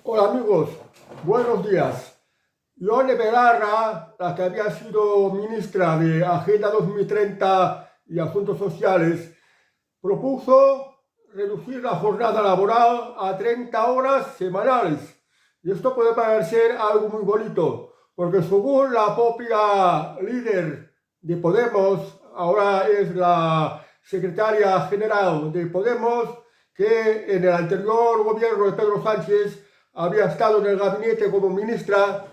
Hola amigos, buenos días. Ione Belarra, la que había sido ministra de Agenda 2030 y Asuntos Sociales, propuso reducir la jornada laboral a 30 horas semanales. Y esto puede parecer algo muy bonito, porque según la propia líder de Podemos, ahora es la secretaria general de Podemos, que en el anterior gobierno de Pedro Sánchez había estado en el gabinete como ministra,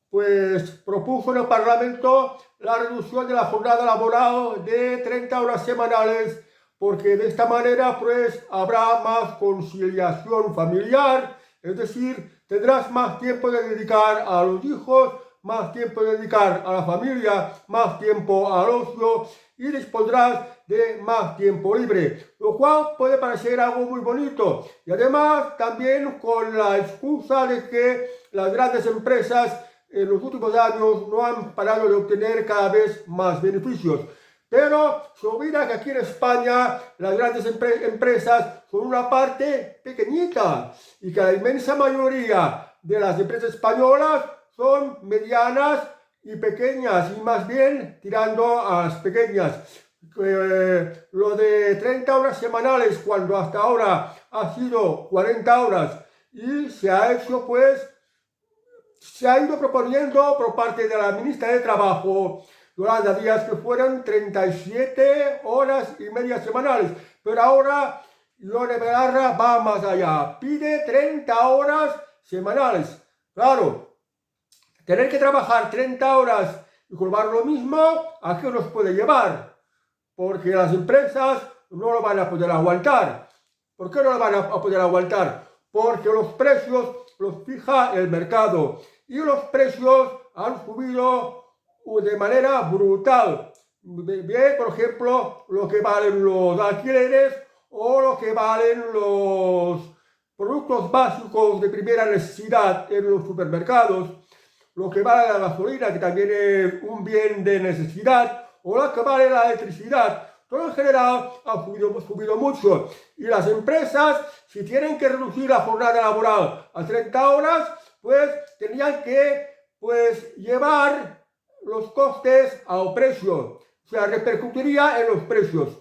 pues propuso en el Parlamento la reducción de la jornada laboral de 30 horas semanales, porque de esta manera pues habrá más conciliación familiar, es decir, tendrás más tiempo de dedicar a los hijos, más tiempo de dedicar a la familia, más tiempo al ocio y dispondrás de más tiempo libre, lo cual puede parecer algo muy bonito. Y además también con la excusa de que las grandes empresas en los últimos años no han parado de obtener cada vez más beneficios. Pero se olvida que aquí en España las grandes empresas son una parte pequeñita y que la inmensa mayoría de las empresas españolas son medianas y pequeñas y más bien tirando a las pequeñas. Lo de 30 horas semanales cuando hasta ahora ha sido 40 horas y se ha hecho pues, se ha ido proponiendo por parte de la ministra de Trabajo, Yolanda Díaz, que fueran 37 horas y media semanales, pero ahora Ione Belarra va más allá, pide 30 horas semanales. Claro, tener que trabajar 30 horas y cobrar lo mismo, ¿a qué nos puede llevar? Porque las empresas no lo van a poder aguantar. ¿Por qué no lo van a poder aguantar? Porque los precios los fija el mercado y los precios han subido de manera brutal. Bien, por ejemplo, lo que valen los alquileres o lo que valen los productos básicos de primera necesidad en los supermercados, lo que vale la gasolina, que también es un bien de necesidad, o lo que vale la electricidad. Todo en general ha subido mucho. Y las empresas, si tienen que reducir la jornada laboral a 30 horas, pues tendrían que llevar los costes al precio. O sea, repercutiría en los precios.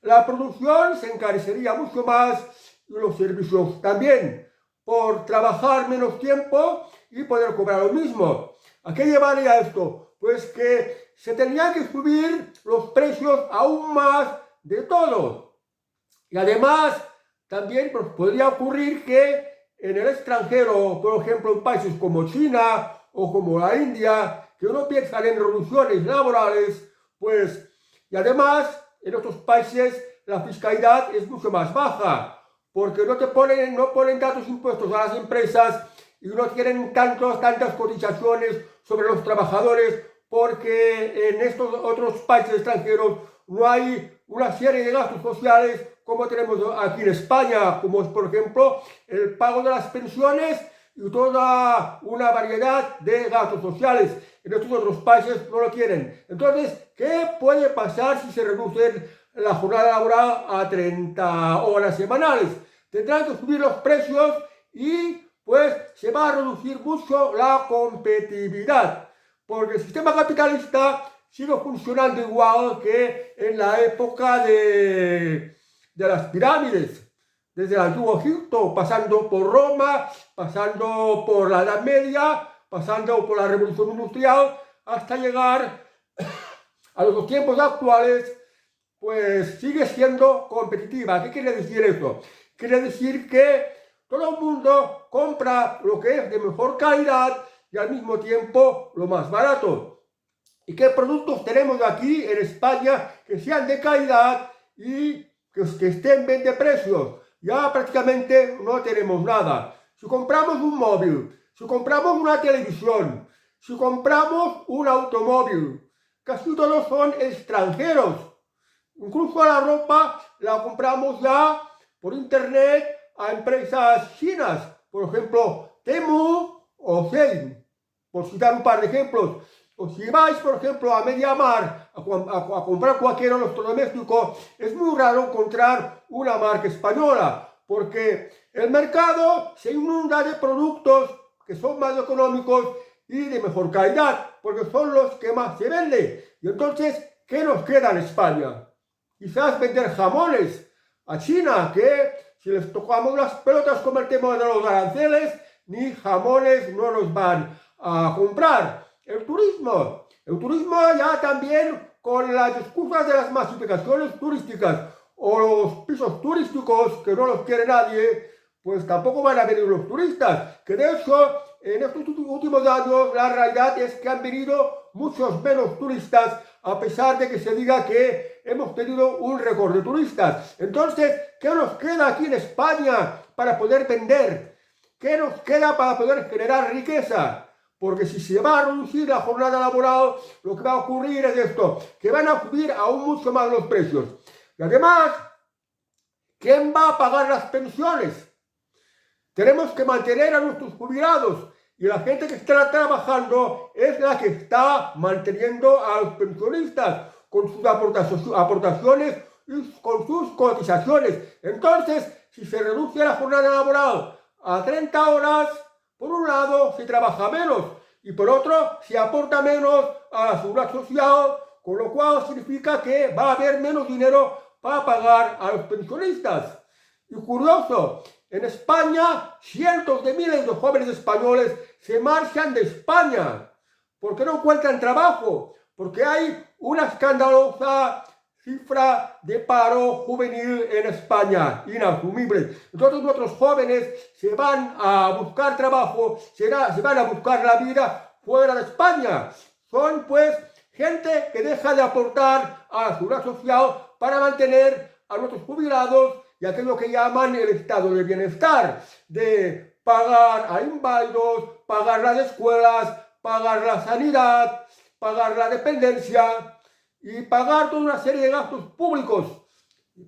La producción se encarecería mucho más y los servicios también, por trabajar menos tiempo y poder cobrar lo mismo. ¿A qué llevaría esto? Pues que se tendrían que subir los precios aún más de todo. Y además, también pues, podría ocurrir que en el extranjero, por ejemplo, en países como China o como la India, que no piensan en reducciones laborales, pues, y además, en otros países la fiscalidad es mucho más baja, porque no ponen tantos impuestos a las empresas y no tienen tantas cotizaciones sobre los trabajadores, porque en estos otros países extranjeros no hay una serie de gastos sociales como tenemos aquí en España, como es por ejemplo el pago de las pensiones y toda una variedad de gastos sociales. En estos otros países no lo tienen. Entonces, ¿qué puede pasar si se reduce la jornada laboral a 30 horas semanales? Tendrán que subir los precios y pues se va a reducir mucho la competitividad, porque el sistema capitalista sigue funcionando igual que en la época de las pirámides, desde el antiguo Egipto, pasando por Roma, pasando por la Edad Media, pasando por la Revolución Industrial, hasta llegar a los tiempos actuales, pues sigue siendo competitiva. ¿Qué quiere decir esto? Quiere decir que todo el mundo compra lo que es de mejor calidad y al mismo tiempo lo más barato. ¿Y qué productos tenemos aquí en España que sean de calidad y que estén bien de precios? Ya prácticamente no tenemos nada. Si compramos un móvil, si compramos una televisión, si compramos un automóvil, casi todos son extranjeros. Incluso la ropa la compramos ya por internet a empresas chinas, por ejemplo, Temu o Shein, por citar un par de ejemplos. O si vais, por ejemplo, a MediaMarkt a comprar cualquier electrodoméstico, es muy raro encontrar una marca española, porque el mercado se inunda de productos que son más económicos y de mejor calidad, porque son los que más se venden. Y entonces, ¿qué nos queda en España? Quizás vender jamones a China, que si les tocamos las pelotas con el tema de los aranceles, ni jamones no nos van a comprar. El turismo ya también con las excusas de las masificaciones turísticas o los pisos turísticos que no los quiere nadie, pues tampoco van a venir los turistas, que de hecho en estos últimos años la realidad es que han venido muchos menos turistas, a pesar de que se diga que hemos tenido un récord de turistas. Entonces, ¿qué nos queda aquí en España para poder vender? ¿Qué nos queda para poder generar riqueza? Porque si se va a reducir la jornada laboral, lo que va a ocurrir es esto, que van a subir aún mucho más los precios. Y además, ¿quién va a pagar las pensiones? Tenemos que mantener a nuestros jubilados y la gente que está trabajando es la que está manteniendo a los pensionistas con sus aportaciones y con sus cotizaciones. Entonces, si se reduce la jornada laboral a 30 horas, por un lado se trabaja menos y por otro se aporta menos a la seguridad social, con lo cual significa que va a haber menos dinero para pagar a los pensionistas. Y curioso, en España cientos de miles de jóvenes españoles se marchan de España porque no encuentran trabajo, porque hay una escandalosa cifra de paro juvenil en España, inasumible. Entonces nuestros jóvenes se van a buscar trabajo, se van a buscar la vida fuera de España. Son pues gente que deja de aportar a la seguridad social para mantener a nuestros jubilados y aquello que llaman el estado de bienestar, de pagar a inválidos, pagar las escuelas, pagar la sanidad, pagar la dependencia y pagar toda una serie de gastos públicos.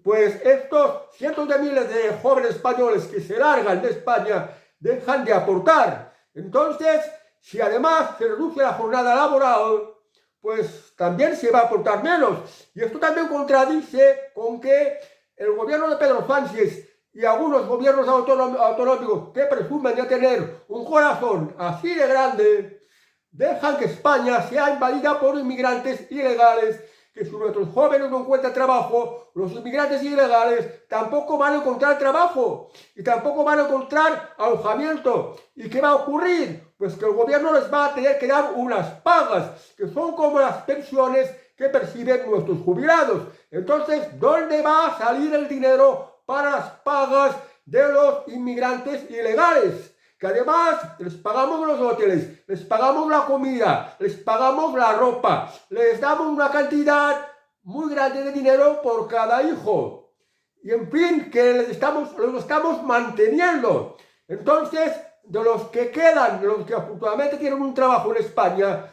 Pues estos cientos de miles de jóvenes españoles que se largan de España dejan de aportar. Entonces, si además se reduce la jornada laboral, pues también se va a aportar menos. Y esto también contradice con que el gobierno de Pedro Sánchez y algunos gobiernos autonómicos que presumen de tener un corazón así de grande, dejan que España sea invadida por inmigrantes ilegales, que si nuestros jóvenes no encuentran trabajo, los inmigrantes ilegales tampoco van a encontrar trabajo y tampoco van a encontrar alojamiento. ¿Y qué va a ocurrir? Pues que el gobierno les va a tener que dar unas pagas, que son como las pensiones que perciben nuestros jubilados. Entonces, ¿dónde va a salir el dinero para las pagas de los inmigrantes ilegales? Que además les pagamos los hoteles, les pagamos la comida, les pagamos la ropa, les damos una cantidad muy grande de dinero por cada hijo. Y en fin, que los estamos manteniendo. Entonces, de los que quedan, los que afortunadamente tienen un trabajo en España,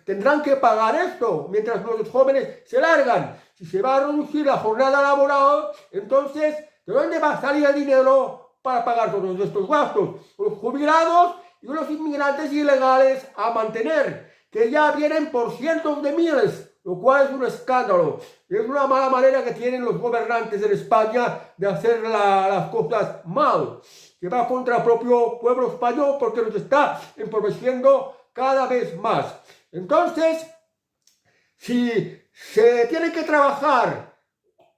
tendrán que pagar esto mientras los jóvenes se largan. Si se va a reducir la jornada laboral, entonces, ¿de dónde va a salir el dinero para pagar todos estos gastos? Los jubilados y los inmigrantes ilegales a mantener, que ya vienen por cientos de miles, lo cual es un escándalo. Y es una mala manera que tienen los gobernantes en España de hacer las cosas mal, que va contra el propio pueblo español porque nos está empobreciendo cada vez más. Entonces, si se tiene que trabajar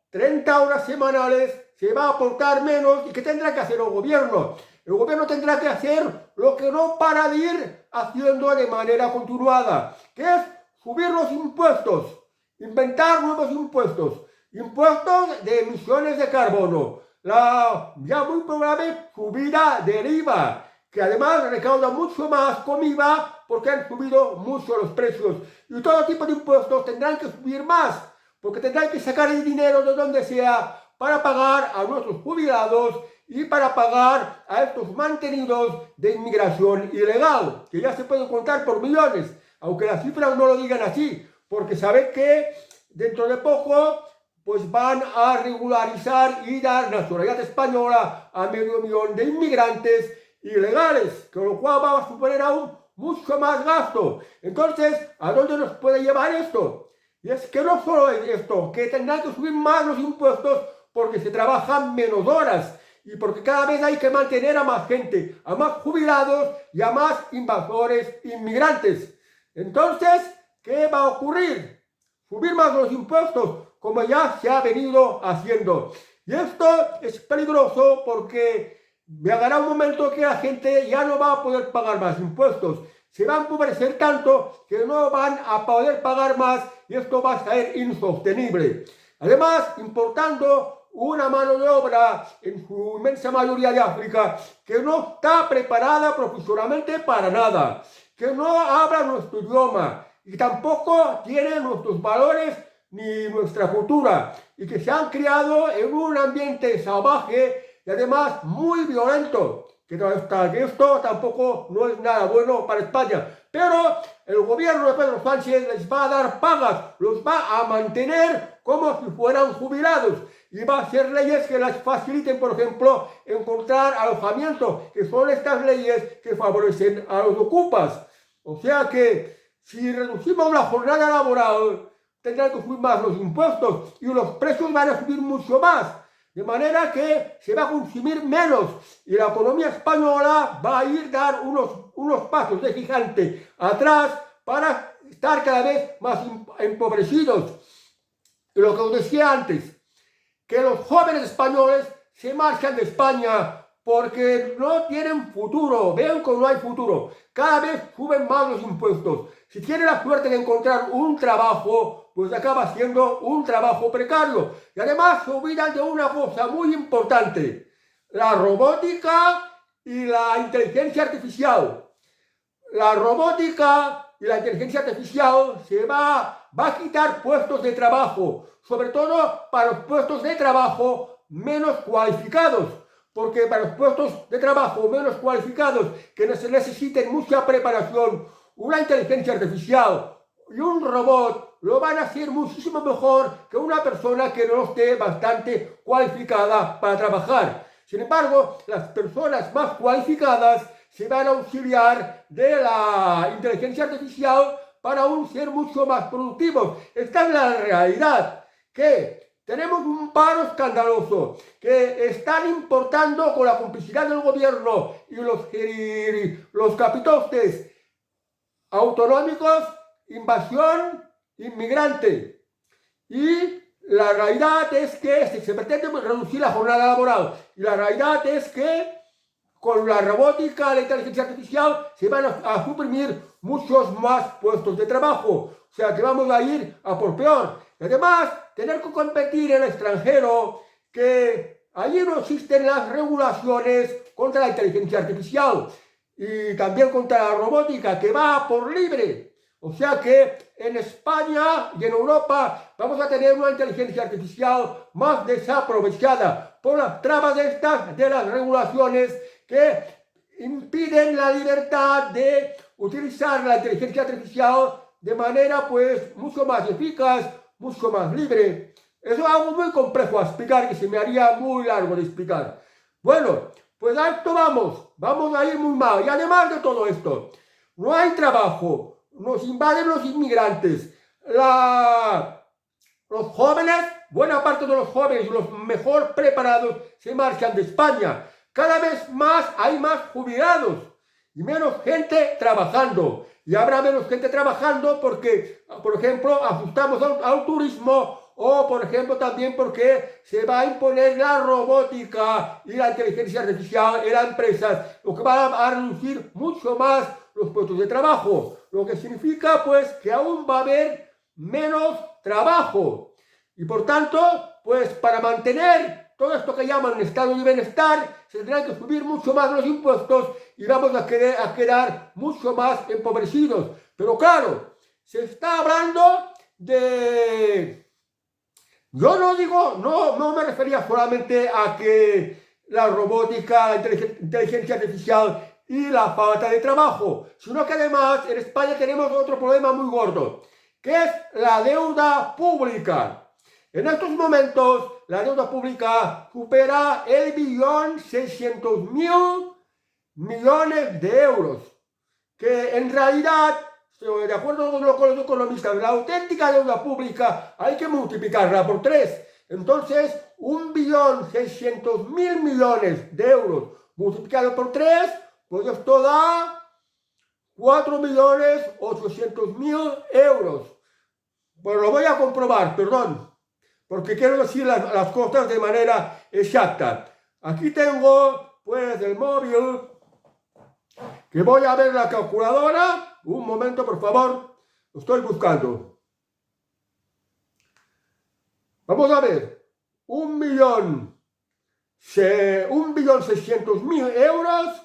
30 horas semanales, se va a aportar menos. ¿Y qué tendrá que hacer el gobierno? El gobierno tendrá que hacer lo que no para de ir haciendo de manera continuada, que es subir los impuestos, inventar nuevos impuestos, impuestos de emisiones de carbono, la ya muy probable subida del IVA, que además recauda mucho más con IVA porque han subido mucho los precios. Y todo tipo de impuestos tendrán que subir más, porque tendrán que sacar el dinero de donde sea para pagar a nuestros jubilados y para pagar a estos mantenidos de inmigración ilegal, que ya se pueden contar por millones, aunque las cifras no lo digan así, porque saben que dentro de poco pues van a regularizar y dar nacionalidad española a 500.000 de inmigrantes ilegales, con lo cual va a suponer aún mucho más gasto. Entonces, ¿a dónde nos puede llevar esto? Y es que no solo es esto, que tendrán que subir más los impuestos porque se trabajan menos horas. y porque cada vez hay que mantener a más gente, a más jubilados y a más invasores inmigrantes. Entonces, ¿qué va a ocurrir? Subir más los impuestos, como ya se ha venido haciendo. Y esto es peligroso porque llegará un momento que la gente ya no va a poder pagar más impuestos. Se va a empobrecer tanto que no van a poder pagar más y esto va a ser insostenible. Además, importando una mano de obra en su inmensa mayoría de África que no está preparada profesionalmente para nada, que no habla nuestro idioma y tampoco tiene nuestros valores ni nuestra cultura y que se han criado en un ambiente salvaje y además muy violento, que esto tampoco no es nada bueno para España. Pero el gobierno de Pedro Sánchez les va a dar pagas, los va a mantener como si fueran jubilados y va a hacer leyes que les faciliten, por ejemplo, encontrar alojamiento, que son estas leyes que favorecen a los ocupas. O sea que si reducimos la jornada laboral, tendrán que subir más los impuestos y los precios van a subir mucho más. De manera que se va a consumir menos y la economía española va a ir dar unos pasos de gigante atrás para estar cada vez más empobrecidos. Y lo que os decía antes, que los jóvenes españoles se marchan de España porque no tienen futuro, ven que no hay futuro, cada vez suben más los impuestos. Si tienen la suerte de encontrar un trabajo, pues acaba siendo un trabajo precario. Y además se olvidan de una cosa muy importante, la robótica y la inteligencia artificial. La robótica y la inteligencia artificial va a quitar puestos de trabajo, sobre todo para los puestos de trabajo menos cualificados, porque para los puestos de trabajo menos cualificados que no se necesiten mucha preparación, una inteligencia artificial y un robot lo van a hacer muchísimo mejor que una persona que no esté bastante cualificada para trabajar. Sin embargo, las personas más cualificadas se van a auxiliar de la inteligencia artificial para aún ser mucho más productivos. Esta es la realidad, que tenemos un paro escandaloso, que están importando con la complicidad del gobierno y los capitostes autonómicos, invasión inmigrante. Y la realidad es que se pretende reducir la jornada laboral. Y la realidad es que con la robótica, la inteligencia artificial, se van a suprimir muchos más puestos de trabajo. O sea que vamos a ir a por peor. Y además, tener que competir en el extranjero, que allí no existen las regulaciones contra la inteligencia artificial y también contra la robótica, que va por libre. O sea que en España y en Europa vamos a tener una inteligencia artificial más desaprovechada por las trabas de las regulaciones que impiden la libertad de utilizar la inteligencia artificial de manera pues mucho más eficaz, mucho más libre. Eso es algo muy complejo a explicar que se me haría muy largo de explicar. Bueno, pues a esto vamos a ir muy mal. Y además de todo esto, no hay trabajo, nos invaden los inmigrantes, los jóvenes, buena parte de los jóvenes, los mejor preparados, se marchan de España. Cada vez más hay más jubilados y menos gente trabajando. Y habrá menos gente trabajando porque, por ejemplo, ajustamos al turismo o, por ejemplo, también porque se va a imponer la robótica y la inteligencia artificial en las empresas, lo que va a reducir mucho más los puestos de trabajo, lo que significa, pues, que aún va a haber menos trabajo. Y, por tanto, pues, para mantener todo esto que llaman estado de bienestar, se tendrán que subir mucho más los impuestos y vamos a quedar mucho más empobrecidos. Pero claro, se está hablando de... Yo no digo, no me refería solamente a que la robótica, la inteligencia artificial y la falta de trabajo, sino que además en España tenemos otro problema muy gordo, que es la deuda pública. En estos momentos, la deuda pública supera el 1.600.000.000.000 de euros, que en realidad, de acuerdo con los economistas, la auténtica deuda pública hay que multiplicarla por 3. Entonces, 1.600.000 millones de euros multiplicado por 3, pues esto da 4.800.000 euros. Bueno, lo voy a comprobar, perdón, porque quiero decir las cosas de manera exacta. Aquí tengo, pues, el móvil, que voy a ver la calculadora. Un momento, por favor, lo estoy buscando. Vamos a ver, 1.600.000 euros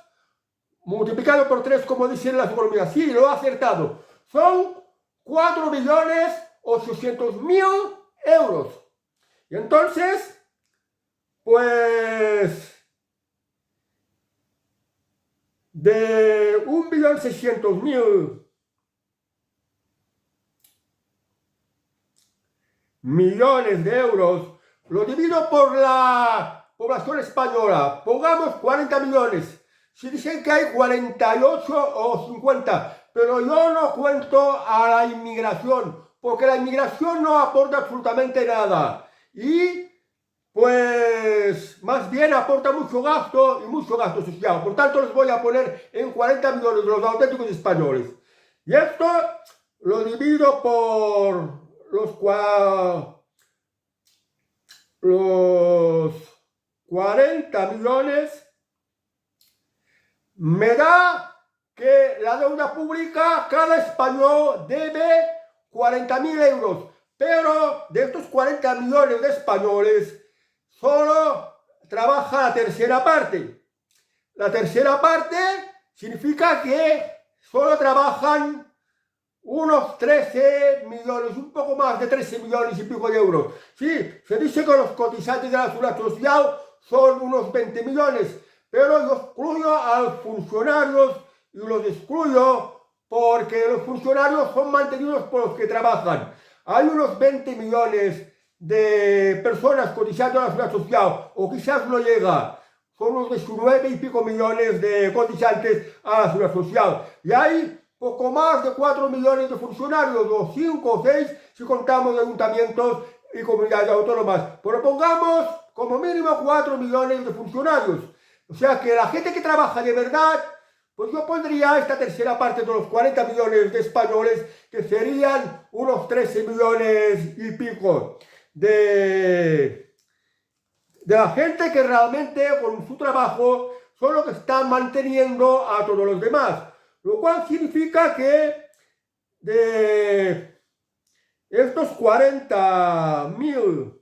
multiplicado por 3, como dicen las economías. Sí, lo he acertado. Son 4.800.000 euros. Y entonces, pues, de 1.600.000 millones de euros, lo divido por la población española. Pongamos 40 millones. Si dicen que hay 48 o 50, pero yo no cuento a la inmigración, porque la inmigración no aporta absolutamente nada. Y pues más bien aporta mucho gasto y mucho gasto social. Por tanto, les voy a poner en 40 millones de los auténticos españoles. Y esto lo divido por los 40 millones. Me da que la deuda pública, cada español debe 40.000 euros. Pero de estos 40 millones de españoles, solo trabaja la tercera parte. La tercera parte significa que solo trabajan unos 13 millones, un poco más de 13 millones y pico de euros. Sí, se dice que los cotizantes de la Seguridad Social son unos 20 millones, pero yo excluyo a los funcionarios y los excluyo porque los funcionarios son mantenidos por los que trabajan. Hay unos 20 millones de personas cotizando a la Seguridad Social, o quizás no llega. Son unos 19 y pico millones de cotizantes a la Seguridad Social. Y hay poco más de 4 millones de funcionarios, o 5 o 6 si contamos ayuntamientos y comunidades autónomas. Pero pongamos como mínimo 4 millones de funcionarios. O sea que la gente que trabaja de verdad, pues yo pondría esta tercera parte de los 40 millones de españoles, que serían unos 13 millones y pico de la gente que realmente con su trabajo son los que están manteniendo a todos los demás. Lo cual significa que de estos 40.000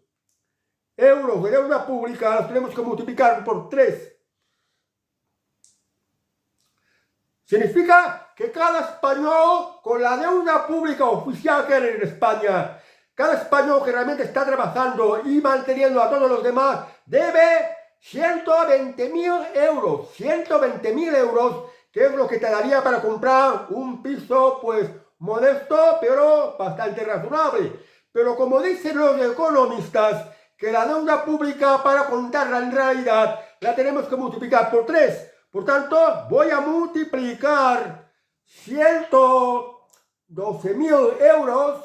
euros de deuda pública los tenemos que multiplicar por 3. Significa que cada español con la deuda pública oficial que hay en España, cada español que realmente está trabajando y manteniendo a todos los demás, debe 120.000 euros. 120.000 euros, que es lo que te daría para comprar un piso, pues, modesto, pero bastante razonable. Pero como dicen los economistas, que la deuda pública, para contarla en realidad, la tenemos que multiplicar por 3. Por tanto, voy a multiplicar 120.000 euros,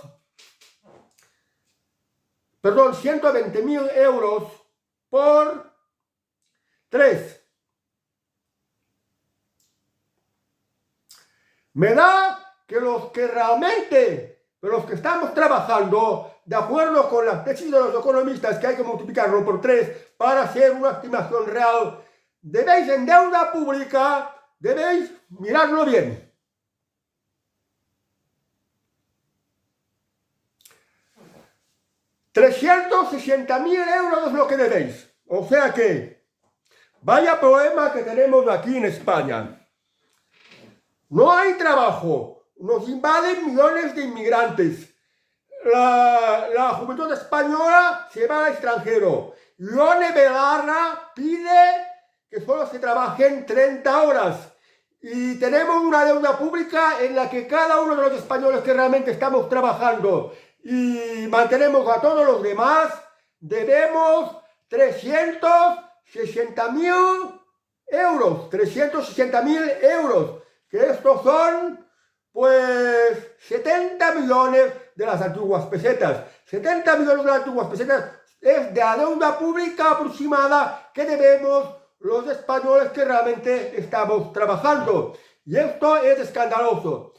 perdón, 120.000 euros por 3. Me da que los que realmente, los que estamos trabajando, de acuerdo con las tesis de los economistas, que hay que multiplicarlo por 3 para hacer una estimación real, debéis en deuda pública, debéis mirarlo bien. 360.000 euros es lo que debéis. O sea que, vaya problema que tenemos aquí en España. No hay trabajo, nos invaden millones de inmigrantes. La juventud española se va al extranjero. Ione Belarra pide que solo se trabajen 30 horas. Y tenemos una deuda pública en la que cada uno de los españoles que realmente estamos trabajando y mantenemos a todos los demás, debemos 360.000 euros. 360.000 euros. Que estos son, pues, 70 millones de las antiguas pesetas. 70 millones de las antiguas pesetas es de la deuda pública aproximada que debemos los españoles que realmente estamos trabajando. Y esto es escandaloso.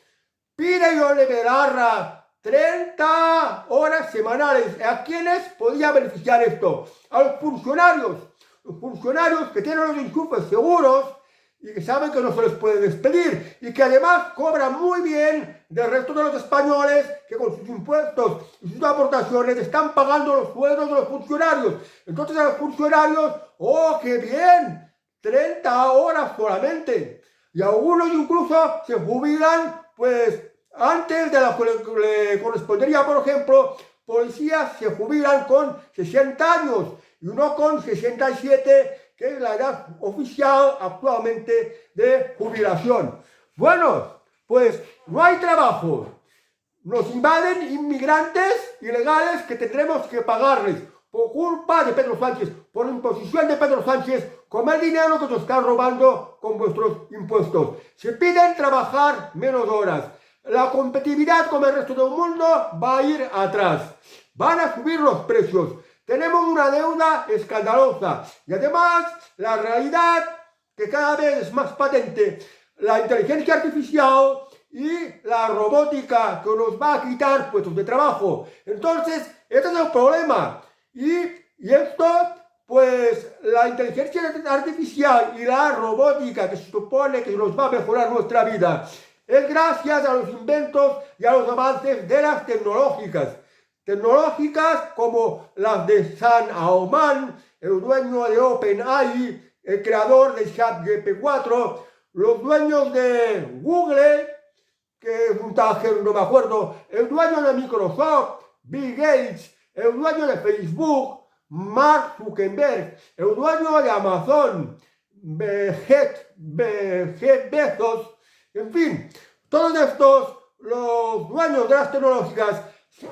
Pide Ione Belarra 30 horas semanales. ¿A quiénes podría beneficiar esto? A los funcionarios. Los funcionarios que tienen los enchufes seguros y que saben que no se les puede despedir y que además cobran muy bien del resto de los españoles que con sus impuestos y sus aportaciones están pagando los sueldos de los funcionarios. Entonces a los funcionarios, ¡oh, qué bien! 30 horas solamente. Y algunos incluso se jubilan, pues, antes de lo que le correspondería, por ejemplo, policías se jubilan con 60 años y uno con 67, que es la edad oficial actualmente de jubilación. Bueno, pues no hay trabajo. Nos invaden inmigrantes ilegales que tendremos que pagarles por culpa de Pedro Sánchez, por imposición de Pedro Sánchez, con el dinero que nos están robando con vuestros impuestos. Se piden trabajar menos horas. La competitividad con el resto del mundo va a ir atrás. Van a subir los precios. Tenemos una deuda escandalosa. Y además, la realidad que cada vez es más patente, la inteligencia artificial y la robótica que nos va a quitar puestos de trabajo. Entonces, este es el problema. Y esto, pues, la inteligencia artificial y la robótica que se supone que nos va a mejorar nuestra vida, es gracias a los inventos y a los avances de las tecnológicas como las de Sam Altman, el dueño de OpenAI, el creador de ChatGPT-4, los dueños de Google, que es un tal, no me acuerdo, el dueño de Microsoft, Bill Gates, el dueño de Facebook, Mark Zuckerberg, el dueño de Amazon, Jeff Bezos, en fin, todos estos, los dueños de las tecnológicas,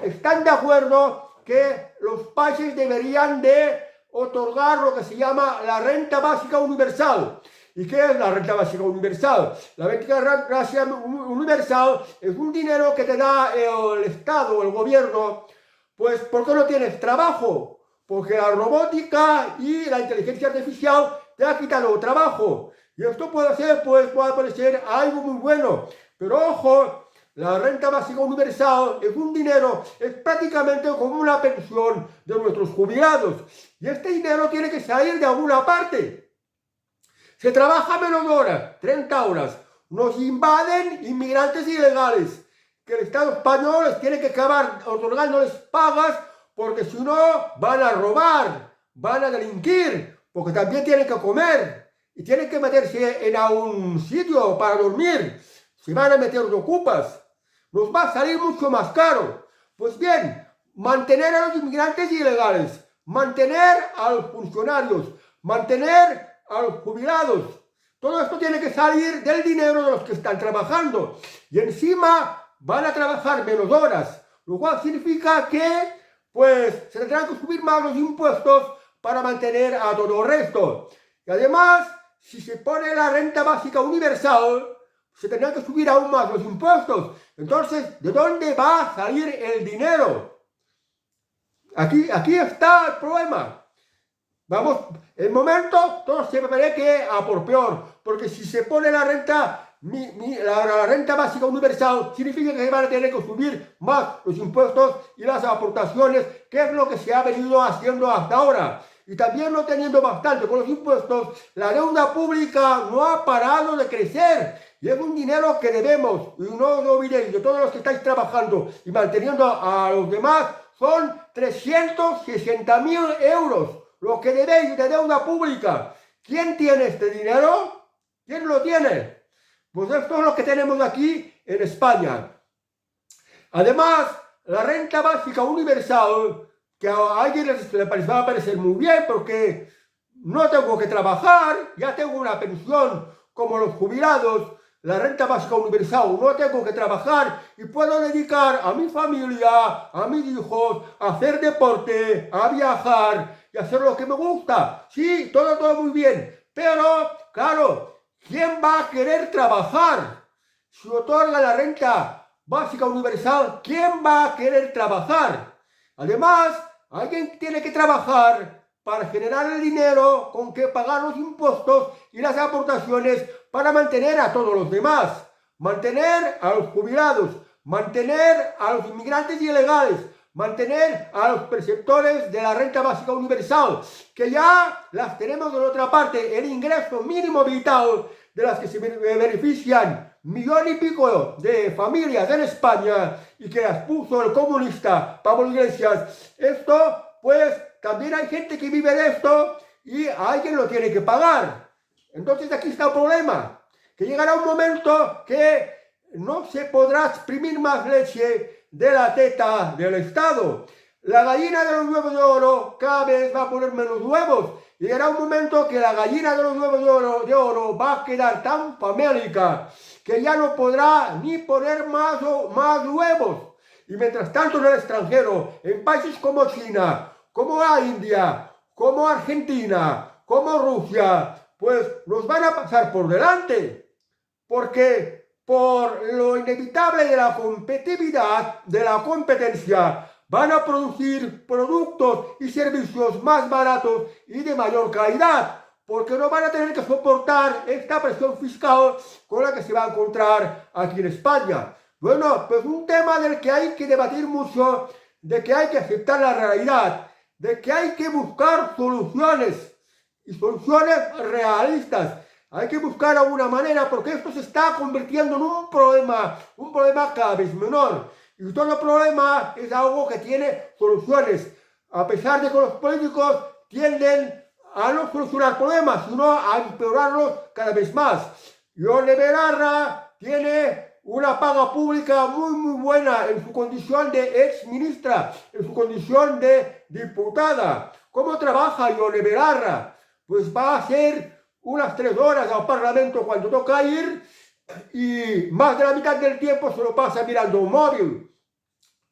están de acuerdo que los países deberían de otorgar lo que se llama la renta básica universal. ¿Y qué es la renta básica universal? La renta básica universal es un dinero que te da el Estado o el gobierno, pues porque no tienes trabajo, porque la robótica y la inteligencia artificial te ha quitado trabajo. Y esto puede ser, pues, puede parecer algo muy bueno, pero ojo, la renta básica universal es un dinero, es prácticamente como una pensión de nuestros jubilados. Y este dinero tiene que salir de alguna parte. Se trabaja menos horas, 30 horas. Nos invaden inmigrantes ilegales, que el Estado español les tiene que acabar otorgándoles pagas, porque si no van a robar, van a delinquir, porque también tienen que comer y tienen que meterse en un sitio para dormir. Se van a meter de ocupas. Nos va a salir mucho más caro. Pues bien, mantener a los inmigrantes ilegales, mantener a los funcionarios, mantener a los jubilados. Todo esto tiene que salir del dinero de los que están trabajando. Y encima van a trabajar menos horas, lo cual significa que, pues, se tendrán que subir más los impuestos para mantener a todo el resto. Y además, si se pone la renta básica universal, se tendrán que subir aún más los impuestos. Entonces, ¿de dónde va a salir el dinero? Aquí está el problema. Vamos, el momento todo se ve que a por peor, porque si se pone la renta básica universal, significa que se van a tener que subir más los impuestos y las aportaciones, que es lo que se ha venido haciendo hasta ahora. Y también no teniendo bastante con los impuestos, la deuda pública no ha parado de crecer. Y es un dinero que debemos, y no os olvidéis de todos los que estáis trabajando y manteniendo a los demás, son 360.000 euros, lo que debéis de deuda pública. ¿Quién tiene este dinero? ¿Quién lo tiene? Pues esto es lo que tenemos aquí en España. Además, la renta básica universal, que a alguien les va a parecer muy bien porque no tengo que trabajar, ya tengo una pensión como los jubilados, la renta básica universal, no tengo que trabajar y puedo dedicar a mi familia, a mis hijos, a hacer deporte, a viajar y hacer lo que me gusta. Sí, todo muy bien, pero claro, ¿quién va a querer trabajar? Si otorga la renta básica universal, ¿quién va a querer trabajar? Además, Alguien tiene que trabajar para generar el dinero con que pagar los impuestos y las aportaciones para mantener a todos los demás, mantener a los jubilados, mantener a los inmigrantes ilegales, mantener a los perceptores de la renta básica universal, que ya las tenemos en otra parte, el ingreso mínimo vital, de las que se benefician millón y pico de familias en España y que las puso el comunista Pablo Iglesias. Esto, pues, también hay gente que vive de esto y alguien lo tiene que pagar. Entonces aquí está el problema, que llegará un momento que no se podrá exprimir más leche de la teta del Estado. La gallina de los huevos de oro cada vez va a poner menos huevos. Llegará un momento que la gallina de los huevos de oro va a quedar tan famélica que ya no podrá ni poner más huevos. Y mientras tanto en el extranjero, en países como China, como la India, como Argentina, como Rusia, pues nos van a pasar por delante. Porque por lo inevitable de la competitividad, de la competencia, van a producir productos y servicios más baratos y de mayor calidad, porque no van a tener que soportar esta presión fiscal con la que se va a encontrar aquí en España. Bueno, pues un tema del que hay que debatir mucho, de que hay que aceptar la realidad, de que hay que buscar soluciones y soluciones realistas. Hay que buscar alguna manera porque esto se está convirtiendo en un problema cada vez menor. Y todo problema es algo que tiene soluciones, a pesar de que los políticos tienden a no solucionar problemas, sino a empeorarlos cada vez más. Ione Belarra tiene una paga pública muy buena en su condición de ex ministra, en su condición de diputada. ¿Cómo trabaja Ione Belarra? Pues va a hacer unas 3 horas al Parlamento cuando toca ir y más de la mitad del tiempo se lo pasa mirando un móvil.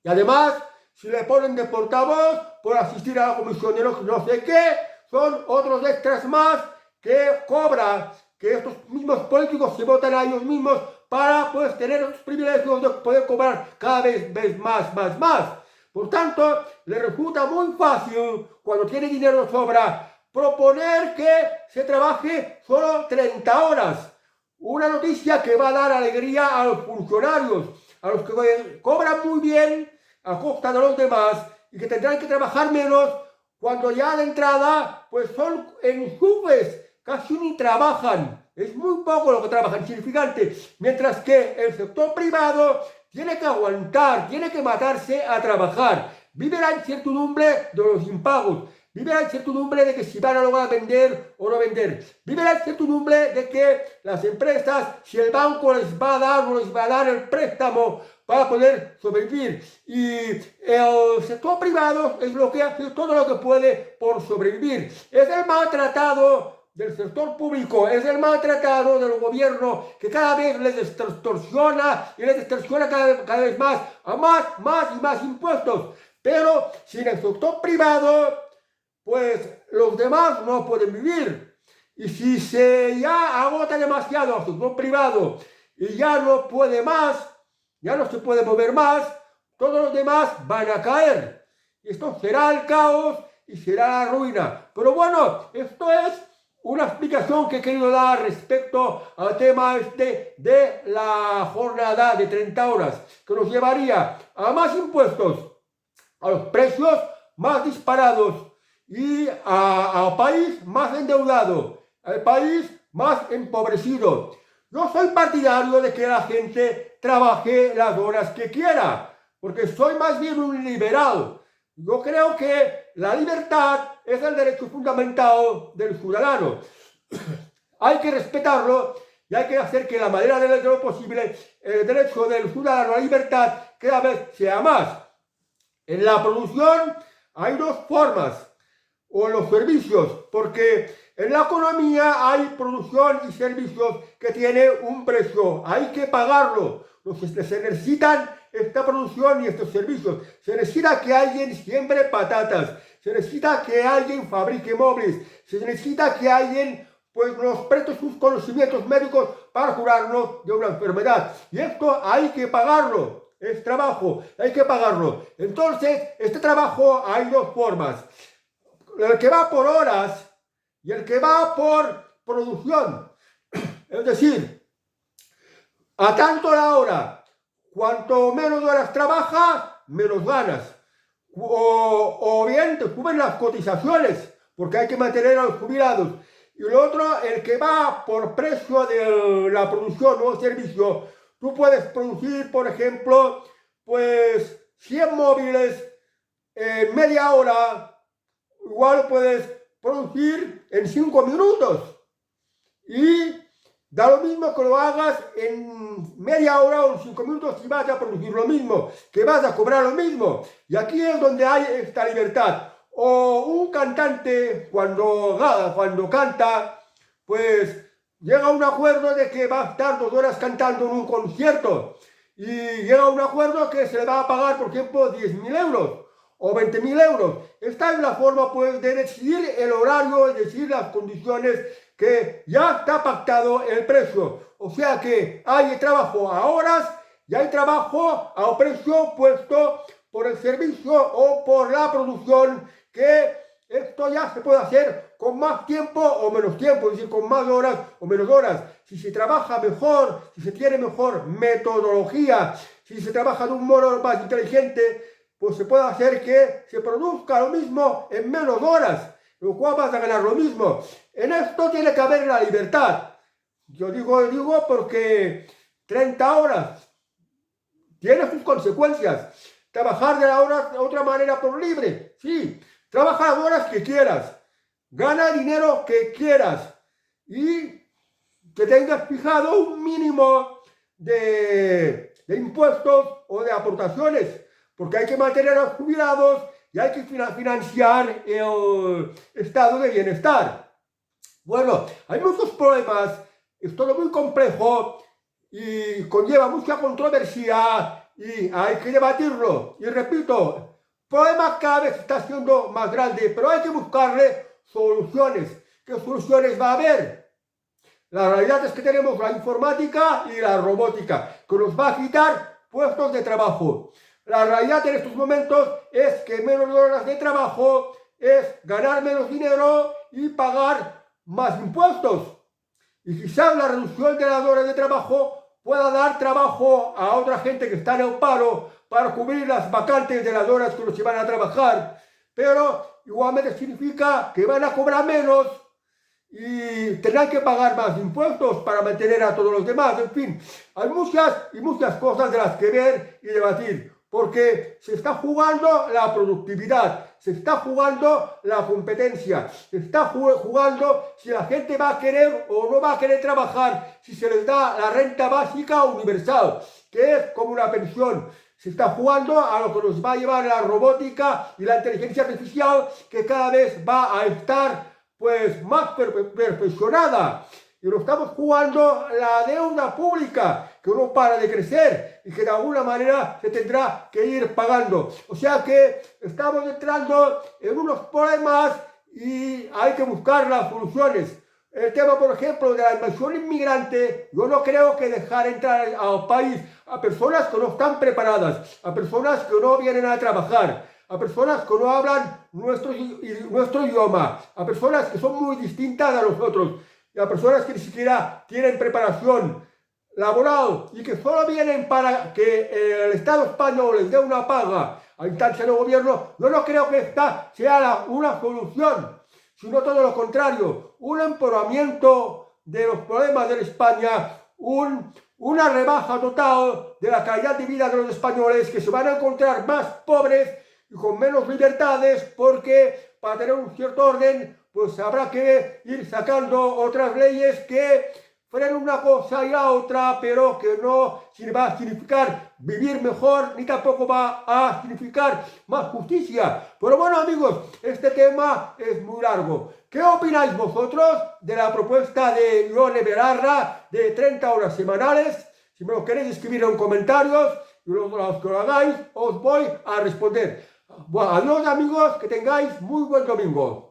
Y además, si le ponen de portavoz por asistir a la comisión de no sé qué, son otros extras más que cobra, que estos mismos políticos se votan a ellos mismos para pues tener los privilegios de poder cobrar cada vez más. Por tanto, le resulta muy fácil, cuando tiene dinero de sobra, proponer que se trabaje solo 30 horas. Una noticia que va a dar alegría a los funcionarios, a los que cobran muy bien a costa de los demás y que tendrán que trabajar menos cuando ya de entrada pues son enchufes, casi ni trabajan. Es muy poco lo que trabajan, insignificante. Mientras que el sector privado tiene que aguantar, tiene que matarse a trabajar. Vive la incertidumbre de los impagos. Vive la incertidumbre de que si van a lograr vender o no vender. Vive la incertidumbre de que las empresas, si el banco les va a dar o no les va a dar el préstamo para poder sobrevivir. Y el sector privado es lo que hace todo lo que puede por sobrevivir. Es el maltratado del sector público, es el maltratado del gobierno que cada vez les extorsiona y les extorsiona cada vez más a más impuestos. Pero sin el sector privado, pues los demás no pueden vivir. Y si se ya agota demasiado al sector privado y ya no puede más, ya no se puede mover más, todos los demás van a caer. Y esto será el caos y será la ruina. Pero bueno, esto es una explicación que he querido dar respecto al tema de la jornada de 30 horas, que nos llevaría a más impuestos, a los precios más disparados, y al país más endeudado, al país más empobrecido. Yo soy partidario de que la gente trabaje las horas que quiera, porque soy más bien un liberal. Yo creo que la libertad es el derecho fundamental del ciudadano. Hay que respetarlo y hay que hacer que la manera de lo posible el derecho del ciudadano a la libertad cada vez sea más. En la producción hay 2 formas, o en los servicios, porque en la economía hay producción y servicios que tienen un precio, hay que pagarlo. Se necesitan esta producción y estos servicios, se necesita que alguien siembre patatas, se necesita que alguien fabrique móviles, se necesita que alguien pues nos preste sus conocimientos médicos para curarnos de una enfermedad, y esto hay que pagarlo. es trabajo, hay que pagarlo. Entonces, este trabajo hay dos formas. El que va por horas y el que va por producción. Es decir, a tanto la hora, cuanto menos horas trabajas, menos ganas. O bien te suben las cotizaciones, porque hay que mantener a los jubilados. Y lo otro, el que va por precio de la producción o servicio. Tú puedes producir, por ejemplo, pues 100 móviles en media hora, igual puedes producir en 5 minutos. Y da lo mismo que lo hagas en media hora o en 5 minutos y vas a producir lo mismo, que vas a cobrar lo mismo. Y aquí es donde hay esta libertad. O un cantante cuando canta, pues llega a un acuerdo de que va a estar 2 horas cantando en un concierto. Y llega a un acuerdo que se le va a pagar, por ejemplo, 10.000 euros o 20.000 euros. Esta es la forma, pues, de decidir el horario, es decir, las condiciones, que ya está pactado el precio. O sea que hay trabajo a horas y hay trabajo a precio puesto por el servicio o por la producción, que esto ya se puede hacer con más tiempo o menos tiempo, es decir, con más horas o menos horas. Si se trabaja mejor, si se tiene mejor metodología, si se trabaja de un modo más inteligente, pues se puede hacer que se produzca lo mismo en menos horas, lo cual vas a ganar lo mismo. En esto tiene que haber la libertad. Yo digo porque 30 horas tiene sus consecuencias. Trabajar de otra manera por libre, sí. Trabaja las horas que quieras. Gana dinero que quieras. Y que tengas fijado un mínimo de impuestos o de aportaciones, porque hay que mantener a los jubilados y hay que financiar el estado de bienestar. Bueno, hay muchos problemas, es todo muy complejo y conlleva mucha controversia y hay que debatirlo. Y repito, el problema cada vez está siendo más grande, pero hay que buscarle soluciones. ¿Qué soluciones va a haber? La realidad es que tenemos la informática y la robótica, que nos va a quitar puestos de trabajo. La realidad en estos momentos es que menos horas de trabajo es ganar menos dinero y pagar más impuestos. Y quizás la reducción de las horas de trabajo pueda dar trabajo a otra gente que está en el paro para cubrir las vacantes de las horas que no se van a trabajar. Pero igualmente significa que van a cobrar menos y tendrán que pagar más impuestos para mantener a todos los demás. En fin, hay muchas cosas de las que ver y debatir, porque se está jugando la productividad, se está jugando la competencia, se está jugando si la gente va a querer o no va a querer trabajar, si se les da la renta básica universal, que es como una pensión. Se está jugando a lo que nos va a llevar la robótica y la inteligencia artificial, que cada vez va a estar pues más perfeccionada. Y lo estamos jugando la deuda pública, que no para de crecer y que de alguna manera se tendrá que ir pagando. O sea que estamos entrando en unos problemas y hay que buscar las soluciones. El tema, por ejemplo, de la invasión inmigrante, yo no creo que dejar entrar al país a personas que no están preparadas, a personas que no vienen a trabajar, a personas que no hablan nuestro idioma, a personas que son muy distintas a nosotros, y a personas que ni siquiera tienen preparación laboral y que solo vienen para que el Estado español les dé una paga a instancia del gobierno. Yo no creo que esta sea una solución, sino todo lo contrario, un empeoramiento de los problemas de España, una rebaja total de la calidad de vida de los españoles, que se van a encontrar más pobres y con menos libertades, porque para tener un cierto orden pues habrá que ir sacando otras leyes que frenen una cosa y la otra, pero que no va a significar vivir mejor, ni tampoco va a significar más justicia. Pero bueno, amigos, este tema es muy largo. ¿Qué opináis vosotros de la propuesta de Ione Belarra de 30 horas semanales? Si me lo queréis escribir en comentarios, y los que lo hagáis, os voy a responder. Bueno, adiós, amigos, que tengáis muy buen domingo.